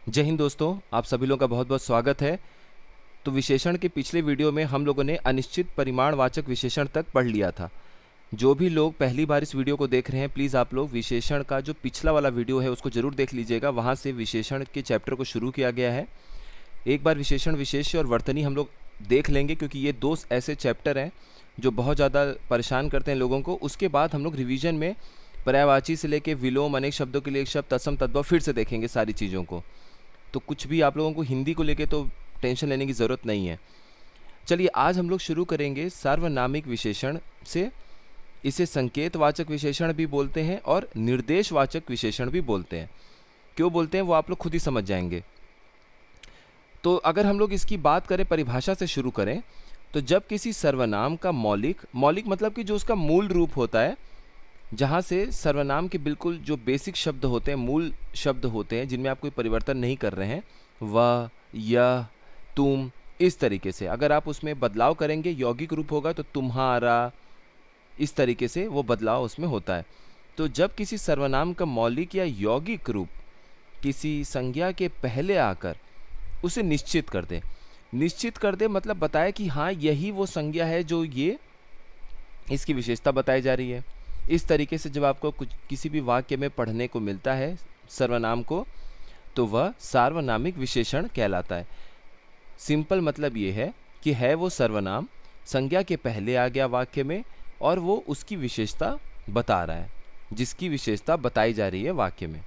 जय हिंद दोस्तों, आप सभी लोगों का बहुत बहुत स्वागत है। तो विशेषण के पिछले वीडियो में हम लोगों ने अनिश्चित परिमाणवाचक विशेषण तक पढ़ लिया था। जो भी लोग पहली बार इस वीडियो को देख रहे हैं, प्लीज़ आप लोग विशेषण का जो पिछला वाला वीडियो है उसको ज़रूर देख लीजिएगा। वहाँ से विशेषण के चैप्टर को शुरू किया गया है। एक बार विशेषण, विशेष्य और वर्तनी हम लोग देख लेंगे, क्योंकि ये दो ऐसे चैप्टर हैं जो बहुत ज़्यादा परेशान करते हैं लोगों को। उसके बाद हम लोग रिवीजन में पर्यायवाची से लेके विलोम, अनेक शब्दों के लिए एक शब्द, तत्सम, तद्भव फिर से देखेंगे सारी चीज़ों को। तो कुछ भी आप लोगों को हिंदी को लेके तो टेंशन लेने की ज़रूरत नहीं है। चलिए आज हम लोग शुरू करेंगे सार्वनामिक विशेषण से। इसे संकेतवाचक विशेषण भी बोलते हैं और निर्देशवाचक विशेषण भी बोलते हैं। क्यों बोलते हैं वो आप लोग खुद ही समझ जाएंगे। तो अगर हम लोग इसकी बात करें, परिभाषा से शुरू करें, तो जब किसी सर्वनाम का मौलिक मतलब कि जो उसका मूल रूप होता है, जहाँ से सर्वनाम के बिल्कुल जो बेसिक शब्द होते हैं, मूल शब्द होते हैं, जिनमें आप कोई परिवर्तन नहीं कर रहे हैं, वह, यह, तुम, इस तरीके से अगर आप उसमें बदलाव करेंगे, यौगिक रूप होगा तो तुम्हारा, इस तरीके से वो बदलाव उसमें होता है। तो जब किसी सर्वनाम का मौलिक या यौगिक रूप किसी संज्ञा के पहले आकर उसे निश्चित कर दे, मतलब बताए कि हाँ यही वो संज्ञा है जो ये इसकी विशेषता बताई जा रही है। इस तरीके से जब आपको कुछ किसी भी वाक्य में पढ़ने को मिलता है सर्वनाम को, तो वह सार्वनामिक विशेषण कहलाता है। सिंपल मतलब ये है कि है वो सर्वनाम, संज्ञा के पहले आ गया वाक्य में, और वो उसकी विशेषता बता रहा है, जिसकी विशेषता बताई जा रही है वाक्य में,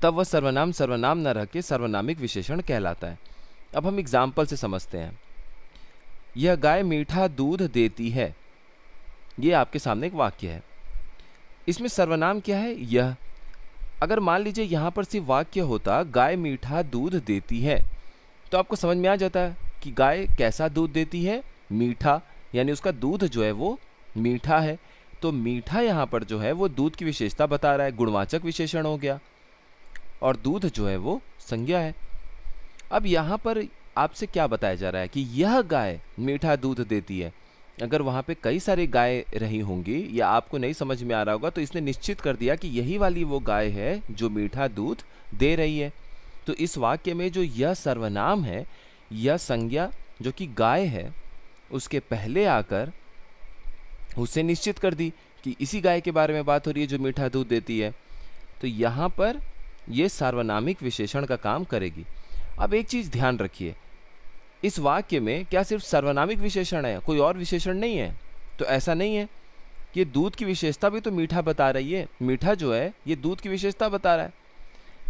तब वह सर्वनाम न रह के सार्वनामिक विशेषण कहलाता है। अब हम एग्जाम्पल से समझते हैं। यह गाय मीठा दूध देती है, ये आपके सामने एक वाक्य है। इसमें सर्वनाम क्या है? यह। अगर मान लीजिए यहाँ पर सिर्फ वाक्य होता गाय मीठा दूध देती है, तो आपको समझ में आ जाता है कि गाय कैसा दूध देती है? मीठा, यानी उसका दूध जो है वो मीठा है। तो मीठा यहाँ पर जो है वो दूध की विशेषता बता रहा है, गुणवाचक विशेषण हो गया, और दूध जो है वो संज्ञा है। अब यहाँ पर आपसे क्या बताया जा रहा है कि यह गाय मीठा दूध देती है। अगर वहाँ पे कई सारी गाय रही होंगी या आपको नहीं समझ में आ रहा होगा, तो इसने निश्चित कर दिया कि यही वाली वो गाय है जो मीठा दूध दे रही है। तो इस वाक्य में जो यह सर्वनाम है, यह संज्ञा जो कि गाय है, उसके पहले आकर उसे निश्चित कर दी कि इसी गाय के बारे में बात हो रही है जो मीठा दूध देती है। तो यहाँ पर यह सार्वनामिक विशेषण का काम करेगी। अब एक चीज़ ध्यान रखिए, इस वाक्य में क्या सिर्फ सर्वनामिक विशेषण है, कोई और विशेषण नहीं है? तो ऐसा नहीं है। ये दूध की विशेषता भी तो मीठा बता रही है। मीठा जो है ये दूध की विशेषता बता रहा है।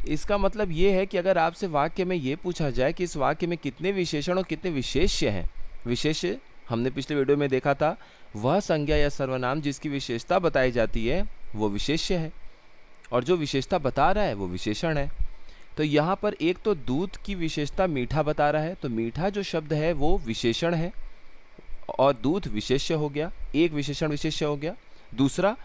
इसका मतलब ये है कि अगर आपसे वाक्य में ये पूछा जाए कि इस वाक्य में कितने विशेषण और कितने विशेष्य हैं, विशेष्य हमने पिछले वीडियो में देखा था, वह संज्ञा या सर्वनाम जिसकी विशेषता बताई जाती है वो विशेष्य है, और जो विशेषता बता रहा है वो विशेषण है। तो यहाँ पर एक तो दूध की विशेषता मीठा बता रहा है, तो मीठा जो शब्द है वो विशेषण है, और दूध विशेष्य हो गया, एक विशेषण विशेष्य हो गया। दूसरा,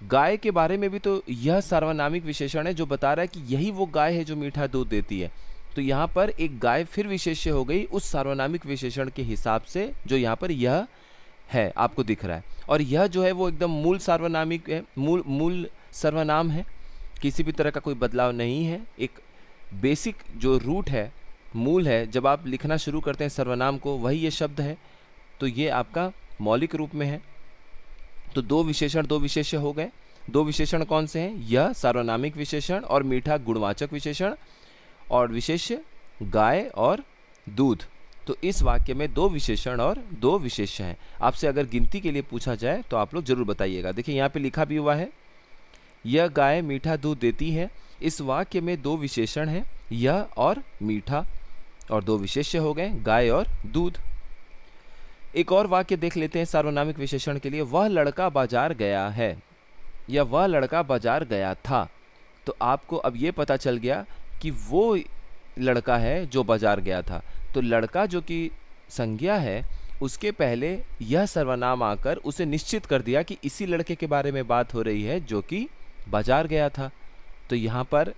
गाय के बारे में भी तो यह सार्वनामिक विशेषण है जो बता रहा है कि यही वो गाय है जो मीठा दूध देती है। तो यहाँ पर एक गाय फिर विशेष्य हो गई उस सार्वनामिक विशेषण के हिसाब से जो यहाँ पर यह है आपको दिख रहा है। और यह जो है वो एकदम मूल सार्वनामिक है, मूल सर्वनाम है, किसी भी तरह का कोई बदलाव नहीं है। एक बेसिक जो रूट है, मूल है, जब आप लिखना शुरू करते हैं सर्वनाम को, वही ये शब्द है। तो ये आपका मौलिक रूप में है। तो दो विशेषण, दो विशेष्य हो गए। दो विशेषण कौन से हैं? यह सार्वनामिक विशेषण और मीठा गुणवाचक विशेषण, और विशेष्य गाय और दूध। तो इस वाक्य में दो विशेषण और दो विशेष्य हैं। आपसे अगर गिनती के लिए पूछा जाए तो आप लोग जरूर बताइएगा। देखिए यहाँ पे लिखा भी हुआ है, यह गाय मीठा दूध देती है। इस वाक्य में दो विशेषण हैं, यह और मीठा, और दो विशेष्य हो गए, गाय और दूध। एक और वाक्य देख लेते हैं सार्वनामिक विशेषण के लिए। वह लड़का बाजार गया है, या वह लड़का बाजार गया था। तो आपको अब ये पता चल गया कि वो लड़का है जो बाजार गया था। तो लड़का जो कि संज्ञा है, उसके पहले यह सर्वनाम आकर उसे निश्चित कर दिया कि इसी लड़के के बारे में बात हो रही है जो कि बाजार गया था। तो यहाँ पर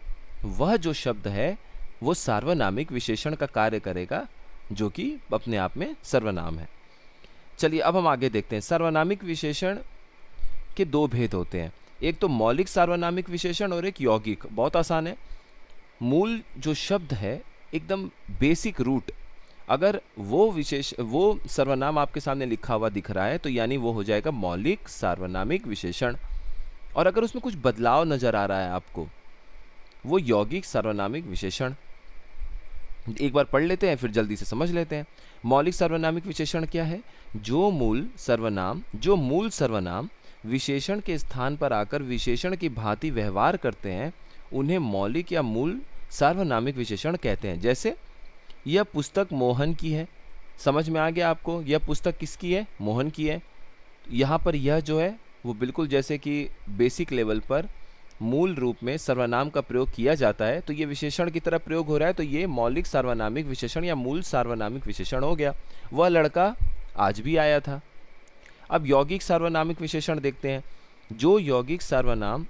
वह जो शब्द है वो सार्वनामिक विशेषण का कार्य करेगा, जो कि अपने आप में सर्वनाम है। चलिए अब हम आगे देखते हैं। सार्वनामिक विशेषण के दो भेद होते हैं, एक तो मौलिक सार्वनामिक विशेषण और एक यौगिक। बहुत आसान है। मूल जो शब्द है एकदम बेसिक रूट, अगर वो सर्वनाम आपके सामने लिखा हुआ दिख रहा है तो यानी वो हो जाएगा मौलिक सार्वनामिक विशेषण। और अगर उसमें कुछ बदलाव नजर आ रहा है आपको, वो यौगिक सार्वनामिक विशेषण। एक बार पढ़ लेते हैं फिर जल्दी से समझ लेते हैं। मौलिक सार्वनामिक विशेषण क्या है? जो मूल सर्वनाम विशेषण के स्थान पर आकर विशेषण की भांति व्यवहार करते हैं, उन्हें मौलिक या मूल सार्वनामिक विशेषण कहते हैं। जैसे यह पुस्तक मोहन की है, समझ में आ गया आपको? यह पुस्तक किसकी है? मोहन की है। यहाँ पर यह जो है वो बिल्कुल जैसे कि बेसिक लेवल पर मूल रूप में सर्वनाम का प्रयोग किया जाता है, तो ये विशेषण की तरह प्रयोग हो रहा है, तो ये मौलिक सार्वनामिक विशेषण या मूल सार्वनामिक विशेषण हो गया। वह लड़का आज भी आया था। अब यौगिक सार्वनामिक विशेषण देखते हैं। जो यौगिक सर्वनाम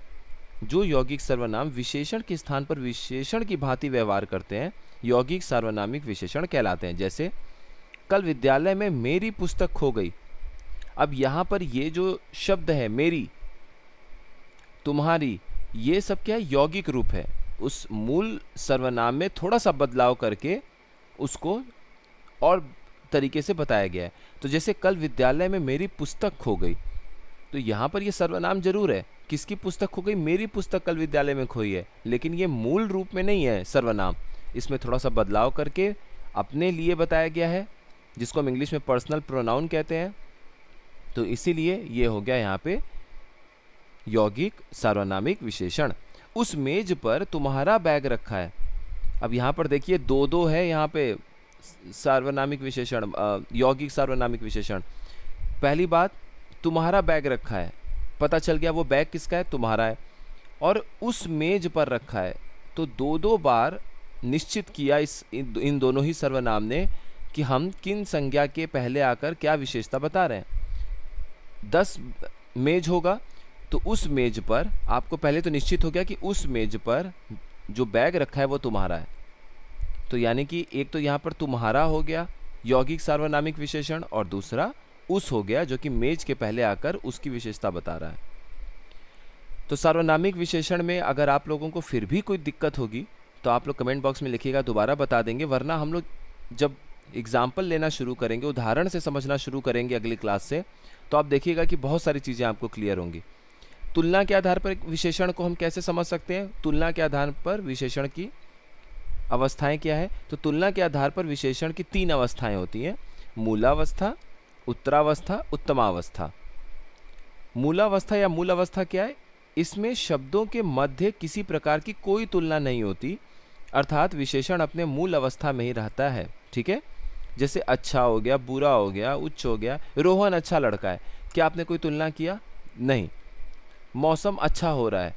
विशेषण के स्थान पर विशेषण की भांति व्यवहार करते हैं, यौगिक सार्वनामिक विशेषण कहलाते हैं। जैसे कल विद्यालय में मेरी पुस्तक खो गई। अब यहाँ पर ये जो शब्द है मेरी, तुम्हारी, ये सब क्या है? यौगिक रूप है। उस मूल सर्वनाम में थोड़ा सा बदलाव करके उसको और तरीके से बताया गया है। तो जैसे कल विद्यालय में मेरी पुस्तक खो गई, तो यहाँ पर ये सर्वनाम जरूर है। किसकी पुस्तक खो गई? मेरी पुस्तक कल विद्यालय में खोई है, लेकिन ये मूल रूप में नहीं है सर्वनाम। इसमें थोड़ा सा बदलाव करके अपने लिए बताया गया है, जिसको हम इंग्लिश में पर्सनल प्रोनाउन कहते हैं। तो इसीलिए ये हो गया यहाँ पे यौगिक सार्वनामिक विशेषण। उस मेज पर तुम्हारा बैग रखा है। अब यहाँ पर देखिए दो है यहाँ पे सार्वनामिक विशेषण, यौगिक सार्वनामिक विशेषण। पहली बात, तुम्हारा बैग रखा है, पता चल गया वो बैग किसका है? तुम्हारा है। और उस मेज पर रखा है, तो दो बार निश्चित किया इन दोनों ही सर्वनाम ने कि हम किन संज्ञा के पहले आकर क्या विशेषता बता रहे हैं। 10 मेज होगा तो उस मेज पर आपको पहले तो निश्चित हो गया कि उस मेज पर जो बैग रखा है वो तुम्हारा है। तो यानी कि एक तो यहाँ पर तुम्हारा हो गया यौगिक सार्वनामिक विशेषण, और दूसरा उस हो गया जो कि मेज के पहले आकर उसकी विशेषता बता रहा है। तो सार्वनामिक विशेषण में अगर आप लोगों को फिर भी कोई दिक्कत होगी तो आप लोग कमेंट बॉक्स में लिखिएगा, दोबारा बता देंगे। वरना हम लोग जब एग्जाम्पल लेना शुरू करेंगे, उदाहरण से समझना शुरू करेंगे अगली क्लास से, तो आप देखिएगा कि बहुत सारी चीज़ें आपको क्लियर होंगी। तुलना के आधार पर एक विशेषण को हम कैसे समझ सकते हैं? तुलना के आधार पर विशेषण की अवस्थाएं क्या है? तो तुलना के आधार पर विशेषण की 3 अवस्थाएं होती हैं: मूलावस्था, उत्तरावस्था, उत्तमावस्था। मूलावस्था या मूल अवस्था क्या है? इसमें शब्दों के मध्य किसी प्रकार की कोई तुलना नहीं होती, अर्थात विशेषण अपने मूल अवस्था में ही रहता है। ठीक है? जैसे अच्छा हो गया, बुरा हो गया, उच्च हो गया। रोहन अच्छा लड़का है, क्या आपने कोई तुलना किया? नहीं। मौसम अच्छा हो रहा है,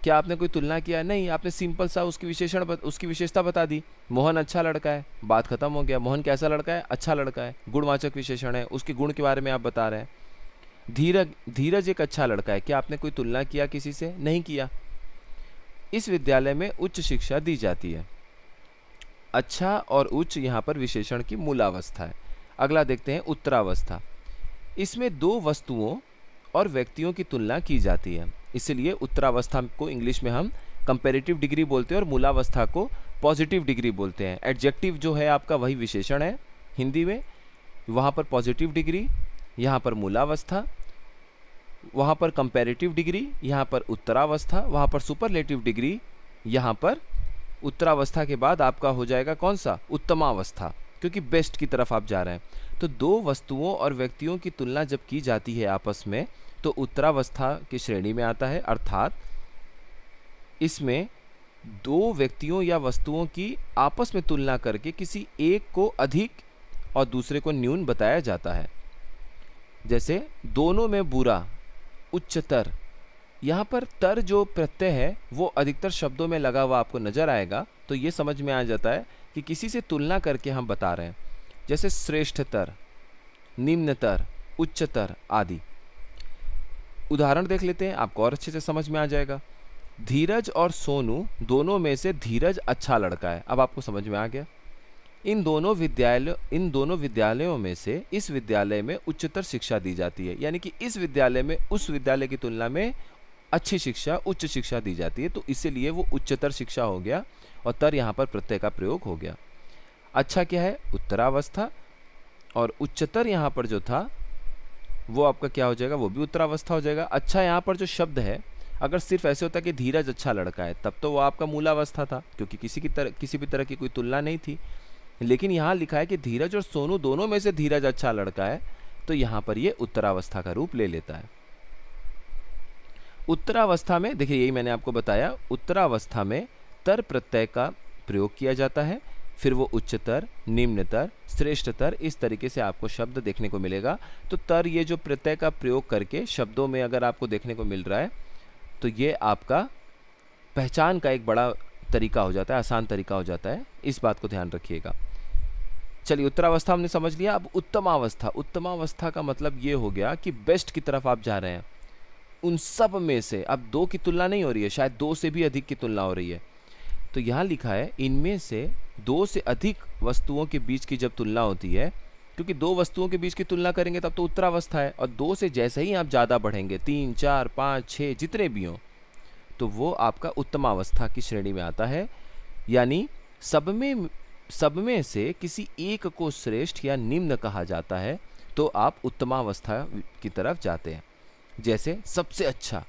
क्या आपने कोई तुलना किया? नहीं। आपने सिंपल सा उसकी विशेषता बता दी। मोहन अच्छा लड़का है, बात खत्म हो गया। मोहन कैसा लड़का है? अच्छा लड़का है। गुणवाचक विशेषण है, उसके गुण के बारे में आप बता रहे हैं। धीरज एक अच्छा लड़का है, क्या आपने कोई तुलना किया किसी से? नहीं किया। इस विद्यालय में उच्च शिक्षा दी जाती है। अच्छा और उच्च यहाँ पर विशेषण की मूलावस्था है। अगला देखते हैं उत्तरावस्था। इसमें 2 वस्तुओं और व्यक्तियों की तुलना की जाती है, इसलिए उत्तरावस्था को इंग्लिश में हम कंपैरेटिव डिग्री बोलते हैं और मूलावस्था को पॉजिटिव डिग्री बोलते हैं। एडजेक्टिव जो है आपका वही विशेषण है हिंदी में, वहाँ पर पॉजिटिव डिग्री, यहाँ पर मूलावस्था, वहाँ पर कंपैरेटिव डिग्री, यहाँ पर उत्तरावस्था, वहाँ पर सुपरलेटिव डिग्री, यहाँ पर उत्तरावस्था के बाद आपका हो जाएगा कौन सा? उत्तमावस्था, क्योंकि बेस्ट की तरफ आप जा रहे हैं। तो 2 वस्तुओं और व्यक्तियों की तुलना जब की जाती है आपस में, तो उत्तरावस्था की श्रेणी में आता है, अर्थात इसमें 2 व्यक्तियों या वस्तुओं की आपस में तुलना करके किसी एक को अधिक और दूसरे को न्यून बताया जाता है। जैसे दोनों में बुरा, उच्चतर। यहाँ पर तर जो प्रत्यय है वो अधिकतर शब्दों में लगा हुआ आपको नजर आएगा, तो ये समझ में आ जाता है कि किसी से तुलना करके हम बता रहे हैं। जैसे श्रेष्ठतर, निम्नतर, उच्चतर आदि। उदाहरण देख लेते हैं, आपको और अच्छे से समझ में आ जाएगा। धीरज और सोनू दोनों में से धीरज अच्छा लड़का है। अब आपको समझ में आ गया। इन दोनों विद्यालयों में से इस विद्यालय में उच्चतर शिक्षा दी जाती है, यानी कि इस विद्यालय में उस विद्यालय की तुलना में अच्छी शिक्षा, उच्च शिक्षा दी जाती है, तो इसीलिए वो उच्चतर शिक्षा हो गया और तर यहाँ पर प्रत्यय का प्रयोग हो गया। अच्छा क्या है? उत्तरावस्था। और उच्चतर यहाँ पर जो था वो आपका क्या हो जाएगा? वो भी उत्तरावस्था हो जाएगा। अच्छा यहाँ पर जो शब्द है, अगर सिर्फ ऐसे होता कि धीरज अच्छा लड़का है, तब तो वो आपका मूलावस्था था, क्योंकि किसी भी तरह की कोई तुलना नहीं थी। लेकिन यहाँ लिखा है कि धीरज और सोनू दोनों में से धीरज अच्छा लड़का है, तो यहाँ पर ये उत्तरावस्था का रूप ले लेता है। उत्तरावस्था में देखिए, यही मैंने आपको बताया, उत्तरावस्था में तर प्रत्यय का प्रयोग किया जाता है, फिर वो उच्चतर, निम्नतर, श्रेष्ठतर, इस तरीके से आपको शब्द देखने को मिलेगा। तो तर, ये जो प्रत्यय का प्रयोग करके शब्दों में अगर आपको देखने को मिल रहा है, तो ये आपका पहचान का एक बड़ा तरीका हो जाता है, आसान तरीका हो जाता है। इस बात को ध्यान रखिएगा। चलिए, उत्तरावस्था हमने समझ लिया। अब उत्तमावस्था। उत्तमावस्था का मतलब ये हो गया कि बेस्ट की तरफ आप जा रहे हैं। उन सब में से अब दो की तुलना नहीं हो रही है, शायद दो से भी अधिक की तुलना हो रही है। तो यहाँ लिखा है इनमें से दो से अधिक वस्तुओं के बीच की जब तुलना होती है, क्योंकि दो वस्तुओं के बीच की तुलना करेंगे तब तो उत्तरावस्था है, और दो से जैसे ही आप ज़्यादा बढ़ेंगे, 3, 4, 5, 6 जितने भी हों, तो वो आपका उत्तमावस्था की श्रेणी में आता है। यानी सब में से किसी एक को श्रेष्ठ या निम्न कहा जाता है, तो आप उत्तमावस्था की तरफ जाते हैं। जैसे सबसे अच्छा,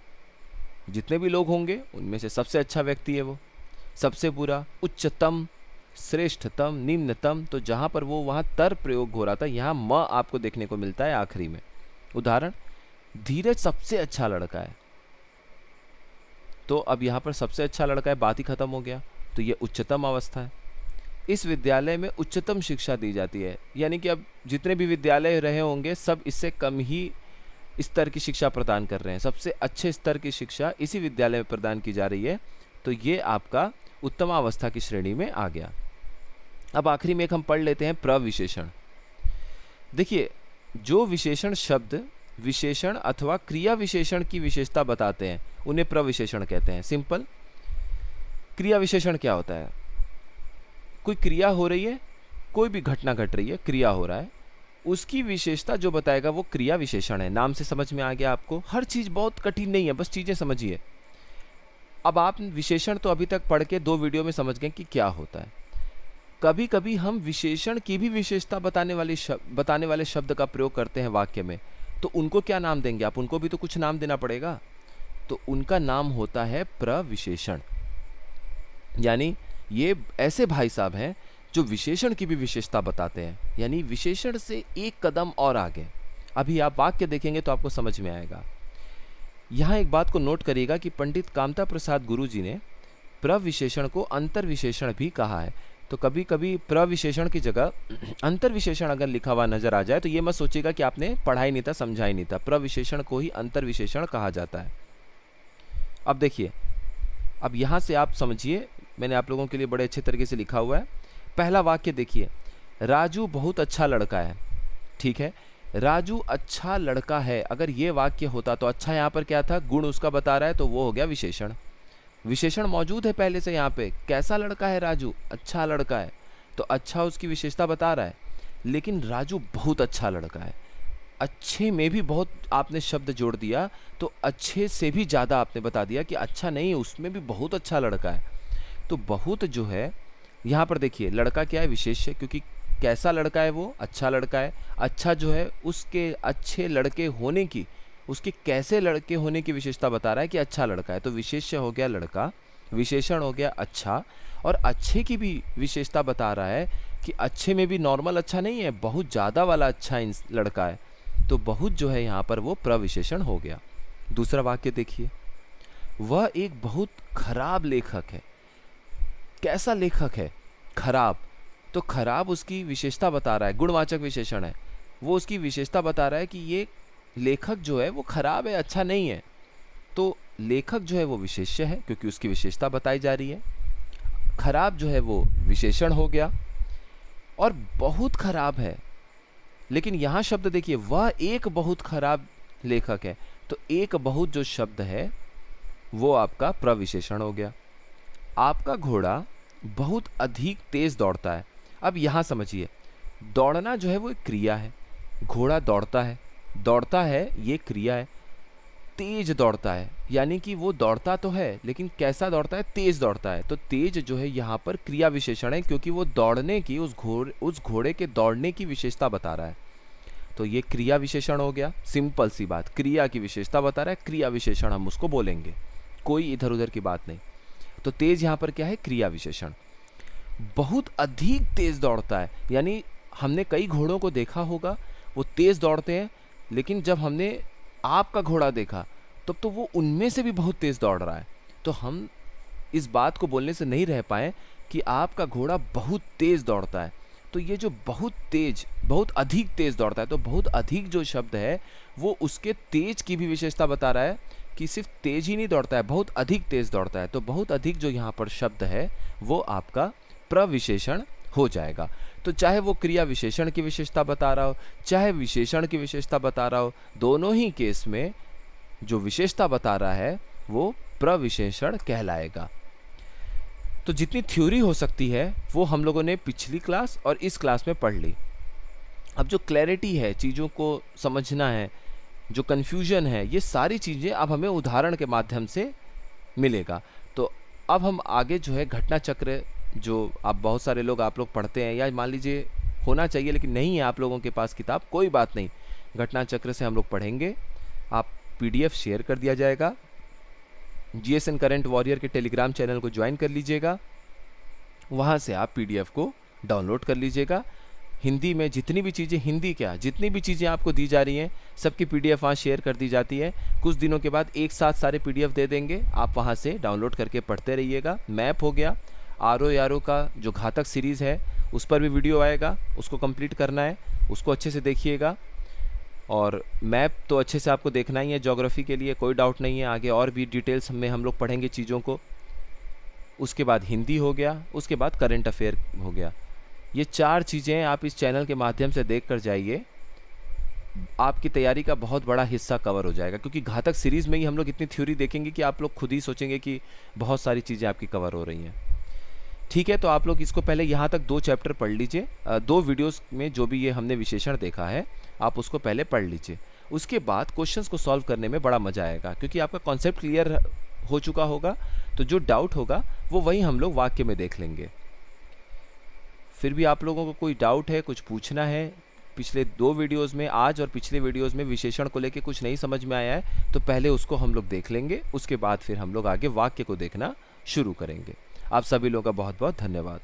जितने भी लोग होंगे उनमें से सबसे अच्छा व्यक्ति है वो। सबसे बुरा, उच्चतम, श्रेष्ठतम, निम्नतम, तो जहाँ पर वो वहाँ तर प्रयोग हो रहा था, यहाँ म आपको देखने को मिलता है आखिरी में। उदाहरण, धीरज सबसे अच्छा लड़का है, तो अब यहाँ पर सबसे अच्छा लड़का है, बात ही खत्म हो गया, तो ये उच्चतम अवस्था है। इस विद्यालय में उच्चतम शिक्षा दी जाती है, यानी कि अब जितने भी विद्यालय रहे होंगे सब इससे कम ही स्तर की शिक्षा प्रदान कर रहे हैं, सबसे अच्छे स्तर की शिक्षा इसी विद्यालय में प्रदान की जा रही है, तो ये आपका उत्तमावस्था की श्रेणी में आ गया। अब आखिरी में एक हम पढ़ लेते हैं प्रविशेषण। देखिए, जो विशेषण शब्द विशेषण अथवा क्रिया विशेषण की विशेषता बताते हैं उन्हें प्रविशेषण कहते हैं। सिंपल। क्रिया विशेषण क्या होता है? कोई क्रिया हो रही है, कोई भी घटना घट रही है, क्रिया हो रहा है, उसकी विशेषता जो बताएगा वो क्रिया विशेषण है। नाम से समझ में आ गया आपको? हर चीज बहुत कठिन नहीं है, बस चीजें समझिए। अब आप विशेषण तो अभी तक पढ़ के 2 वीडियो में समझ गए कि क्या होता है। कभी कभी हम विशेषण की भी विशेषता बताने वाले शब्द का प्रयोग करते हैं वाक्य में, तो उनको क्या नाम देंगे आप? उनको भी तो कुछ नाम देना पड़ेगा, तो उनका नाम होता है प्रविशेषण। यानी ये ऐसे भाई साहब हैं जो विशेषण की भी विशेषता बताते हैं, यानी विशेषण से एक कदम और आगे। अभी आप वाक्य देखेंगे तो आपको समझ में आएगा। यहाँ एक बात को नोट करिएगा कि पंडित कामता प्रसाद गुरु जी ने प्रविशेषण को अंतर्विशेषण भी कहा है। तो कभी कभी प्रविशेषण की जगह अंतर्विशेषण अगर लिखा हुआ नजर आ जाए तो ये मत सोचिएगा कि आपने पढ़ा ही नहीं था, समझा ही नहीं था। प्रविशेषण को ही अंतर्विशेषण कहा जाता है। अब देखिए, अब यहाँ से आप समझिए, मैंने आप लोगों के लिए बड़े अच्छे तरीके से लिखा हुआ है। पहला वाक्य देखिए, राजू बहुत अच्छा लड़का है। ठीक है, राजू अच्छा लड़का है, अगर ये वाक्य होता तो अच्छा यहाँ पर क्या था? गुण उसका बता रहा है, तो वो हो गया विशेषण। विशेषण मौजूद है पहले से यहाँ पे। कैसा लड़का है राजू? अच्छा लड़का है, तो अच्छा उसकी विशेषता बता रहा है। लेकिन राजू बहुत अच्छा लड़का है, अच्छे में भी बहुत आपने शब्द जोड़ दिया, तो अच्छे से भी ज़्यादा आपने बता दिया कि अच्छा नहीं, उसमें भी बहुत अच्छा लड़का है। तो बहुत जो है यहाँ पर देखिए, लड़का क्या है? विशेष्य, क्योंकि कैसा लड़का है वो? अच्छा लड़का है। अच्छा जो है उसके अच्छे लड़के होने की, उसके कैसे लड़के होने की विशेषता बता रहा है कि अच्छा लड़का है। तो विशेष्य हो गया लड़का, विशेषण हो गया अच्छा, और अच्छे की भी विशेषता बता रहा है कि अच्छे में भी नॉर्मल अच्छा नहीं है, बहुत ज़्यादा वाला अच्छा लड़का है। तो बहुत जो है यहाँ पर वो प्रविशेषण हो गया। दूसरा वाक्य देखिए, वह एक बहुत खराब लेखक है। कैसा लेखक है? खराब, तो खराब उसकी विशेषता बता रहा है, गुणवाचक विशेषण है, वो उसकी विशेषता बता रहा है कि ये लेखक जो है वो खराब है, अच्छा नहीं है। तो लेखक जो है वो विशेष्य है, क्योंकि उसकी विशेषता बताई जा रही है। खराब जो है वो विशेषण हो गया, और बहुत खराब है, लेकिन यहाँ शब्द देखिए, वह एक बहुत खराब लेखक है, तो एक बहुत जो शब्द है वो आपका प्रविशेषण हो गया। आपका घोड़ा बहुत अधिक तेज दौड़ता है। अब यहाँ समझिए, दौड़ना जो है वो एक क्रिया है, घोड़ा दौड़ता है, दौड़ता है ये क्रिया है। तेज दौड़ता है, यानी कि वो दौड़ता तो है लेकिन कैसा दौड़ता है, तेज दौड़ता है। तो तेज जो है यहाँ पर क्रिया विशेषण है, क्योंकि वो दौड़ने की उस घोड़े के दौड़ने की विशेषता बता रहा है। तो ये क्रिया विशेषण हो गया, सिंपल सी बात, क्रिया की विशेषता बता रहा है, क्रिया विशेषण हम उसको बोलेंगे, कोई इधर उधर की बात नहीं। तो तेज यहाँ पर क्या है, क्रिया विशेषण। बहुत अधिक तेज दौड़ता है, यानी हमने कई घोड़ों को देखा होगा वो तेज दौड़ते हैं, लेकिन जब हमने आपका घोड़ा देखा तब तो वो उनमें से भी बहुत तेज दौड़ रहा है। तो हम इस बात को बोलने से नहीं रह पाए कि आपका घोड़ा बहुत तेज दौड़ता है। तो ये जो बहुत तेज, बहुत अधिक तेज दौड़ता है, तो बहुत अधिक जो शब्द है वो उसके तेज की भी विशेषता बता रहा है कि सिर्फ तेज ही नहीं दौड़ता है, बहुत अधिक तेज दौड़ता है। तो बहुत अधिक जो यहाँ पर शब्द है वो आपका प्रविशेषण हो जाएगा। तो चाहे वो क्रिया विशेषण की विशेषता बता रहा हो, चाहे विशेषण की विशेषता बता रहा हो, दोनों ही केस में जो विशेषता बता रहा है वो प्रविशेषण कहलाएगा। तो जितनी थ्योरी हो सकती है वो हम लोगों ने पिछली क्लास और इस क्लास में पढ़ ली। अब जो क्लैरिटी है, चीज़ों को समझना है, जो कन्फ्यूजन है, ये सारी चीज़ें अब हमें उदाहरण के माध्यम से मिलेगा। तो अब हम आगे जो है घटना चक्र, जो आप बहुत सारे लोग आप लोग पढ़ते हैं, या मान लीजिए होना चाहिए लेकिन नहीं है आप लोगों के पास किताब, कोई बात नहीं, घटना चक्र से हम लोग पढ़ेंगे। आप पीडीएफ शेयर कर दिया जाएगा, जीएसएन करंट वॉरियर के टेलीग्राम चैनल को ज्वाइन कर लीजिएगा, वहाँ से आप पीडीएफ को डाउनलोड कर लीजिएगा। हिंदी में जितनी भी चीज़ें, हिंदी क्या, जितनी भी चीज़ें आपको दी जा रही हैं सबकी पीडीएफ वहाँ शेयर कर दी जाती है। कुछ दिनों के बाद एक साथ सारे पीडीएफ दे देंगे, आप वहाँ से डाउनलोड करके पढ़ते रहिएगा। मैप हो गया, आरो यारो का जो घातक सीरीज़ है उस पर भी वीडियो आएगा, उसको कंप्लीट करना है, उसको अच्छे से देखिएगा। और मैप तो अच्छे से आपको देखना ही है ज्योग्राफी के लिए, कोई डाउट नहीं है। आगे और भी डिटेल्स में हम लोग पढ़ेंगे चीज़ों को। उसके बाद हिंदी हो गया, उसके बाद करंट अफेयर हो गया। ये 4 चीज़ें आप इस चैनल के माध्यम से देख कर जाइए, आपकी तैयारी का बहुत बड़ा हिस्सा कवर हो जाएगा। क्योंकि घातक सीरीज़ में ही हम लोग इतनी थ्योरी देखेंगे कि आप लोग खुद ही सोचेंगे कि बहुत सारी चीज़ें आपकी कवर हो रही हैं। ठीक है, तो आप लोग इसको पहले यहाँ तक 2 चैप्टर पढ़ लीजिए, 2 वीडियोस में जो भी ये हमने विशेषण देखा है आप उसको पहले पढ़ लीजिए। उसके बाद क्वेश्चंस को सॉल्व करने में बड़ा मज़ा आएगा, क्योंकि आपका कॉन्सेप्ट क्लियर हो चुका होगा। तो जो डाउट होगा वो वही हम लोग वाक्य में देख लेंगे। फिर भी आप लोगों को कोई डाउट है, कुछ पूछना है, पिछले 2 वीडियोज़ में, आज और पिछले वीडियोज़ में विशेषण को लेके कुछ नहीं समझ में आया है, तो पहले उसको हम लोग देख लेंगे, उसके बाद फिर हम लोग आगे वाक्य को देखना शुरू करेंगे। आप सभी लोगों का बहुत बहुत धन्यवाद।